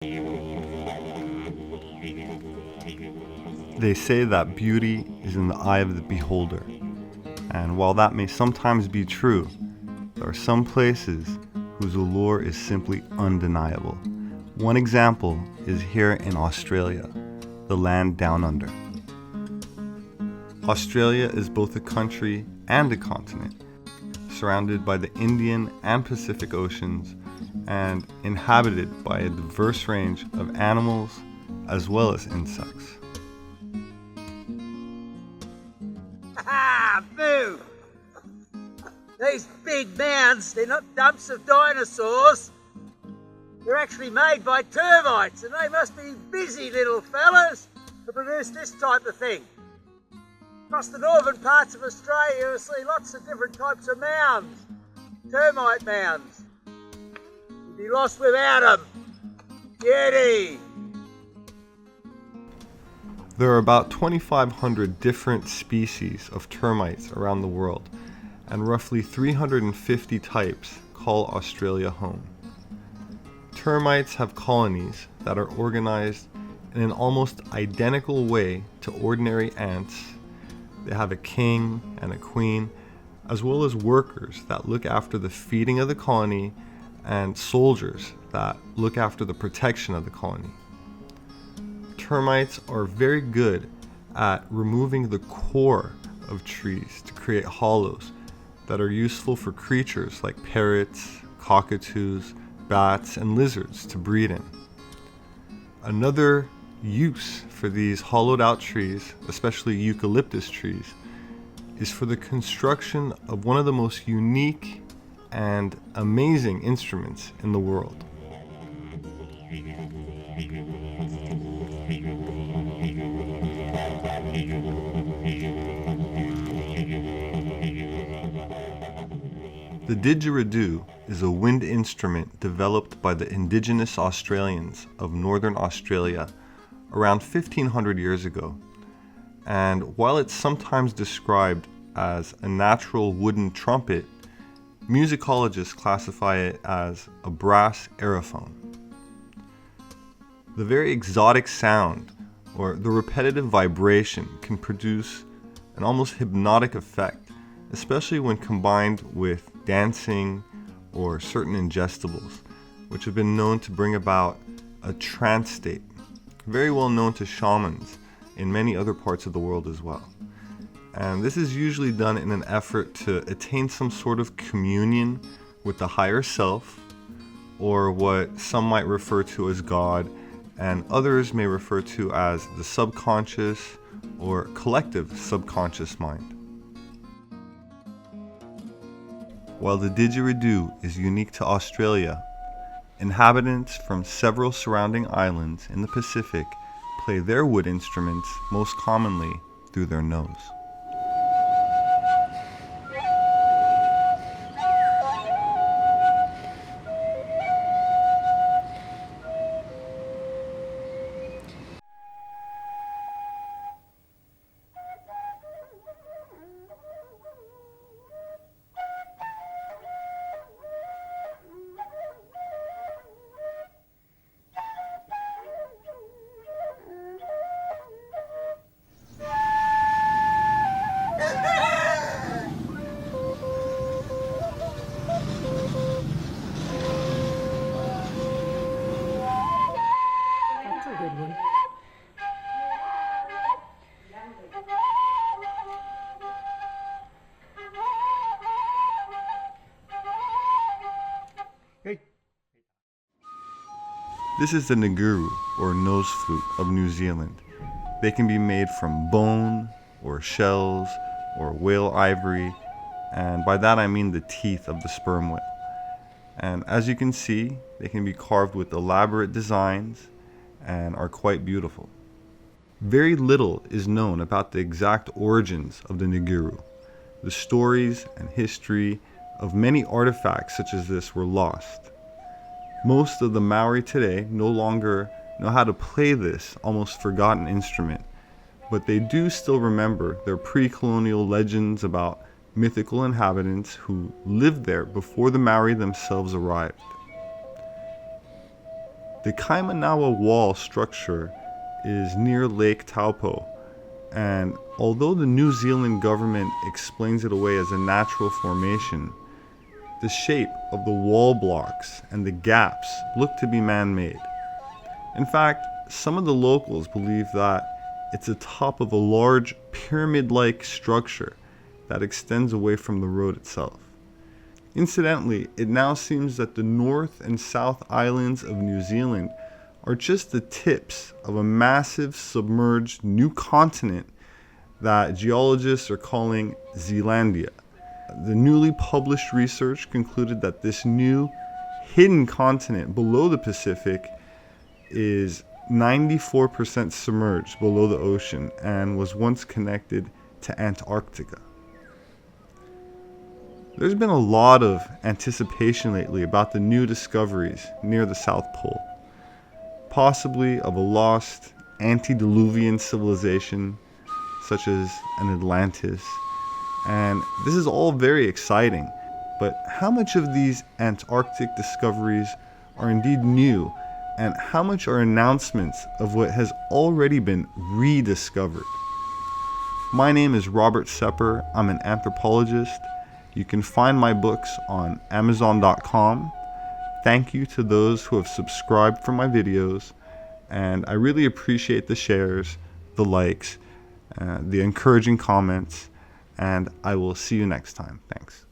They say that beauty is in the eye of the beholder, and while that may sometimes be true, there are some places whose allure is simply undeniable. One example is here in Australia, the land down under. Australia is both a country and a continent, surrounded by the Indian and Pacific Oceans, and inhabited by a diverse range of animals as well as insects. Ah, boo! These big mounds, they're not dumps of dinosaurs. They're actually made by termites, and they must be busy little fellas to produce this type of thing. Across the northern parts of Australia, you'll see lots of different types of mounds, termite mounds. You'd be lost without them. Kitty! There are about 2,500 different species of termites around the world, and roughly 350 types call Australia home. Termites have colonies that are organized in an almost identical way to ordinary ants. They have a king and a queen, as well as workers that look after the feeding of the colony and soldiers that look after the protection of the colony. Termites are very good at removing the core of trees to create hollows that are useful for creatures like parrots, cockatoos, bats, and lizards to breed in. Another use for these hollowed out trees, especially eucalyptus trees, is for the construction of one of the most unique and amazing instruments in the world. The didgeridoo is a wind instrument developed by the indigenous Australians of Northern Australia around 1500 years ago. And while it's sometimes described as a natural wooden trumpet, musicologists classify it as a brass aerophone. The very exotic sound, or the repetitive vibration, can produce an almost hypnotic effect, especially when combined with dancing or certain ingestibles, which have been known to bring about a trance state, very well known to shamans in many other parts of the world as well. And this is usually done in an effort to attain some sort of communion with the higher self, or what some might refer to as God, and others may refer to as the subconscious or collective subconscious mind. While the didgeridoo is unique to Australia, inhabitants from several surrounding islands in the Pacific play their wood instruments most commonly through their nose. That's a good one. This is the nguru, or nose flute, of New Zealand. They can be made from bone, or shells, or whale ivory, and by that I mean the teeth of the sperm whale. And as you can see, they can be carved with elaborate designs and are quite beautiful. Very little is known about the exact origins of the nguru. The stories and history of many artifacts such as this were lost. Most of the Maori today no longer know how to play this almost forgotten instrument, but they do still remember their pre-colonial legends about mythical inhabitants who lived there before the Maori themselves arrived. The Kaimanawa Wall structure is near Lake Taupo, and although the New Zealand government explains it away as a natural formation, the shape of the wall blocks and the gaps look to be man-made. In fact, some of the locals believe that it's the top of a large pyramid-like structure that extends away from the road itself. Incidentally, it now seems that the North and South Islands of New Zealand are just the tips of a massive submerged new continent that geologists are calling Zealandia. The newly published research concluded that this new hidden continent below the Pacific is 94% submerged below the ocean and was once connected to Antarctica. There's been a lot of anticipation lately about the new discoveries near the South Pole, possibly of a lost antediluvian civilization such as an Atlantis. And this is all very exciting, but how much of these Antarctic discoveries are indeed new, and how much are announcements of what has already been rediscovered? My name is Robert Sepper. I'm an anthropologist. You can find my books on Amazon.com. Thank you to those who have subscribed for my videos, and I really appreciate the shares, the likes, the encouraging comments, and I will see you next time. Thanks.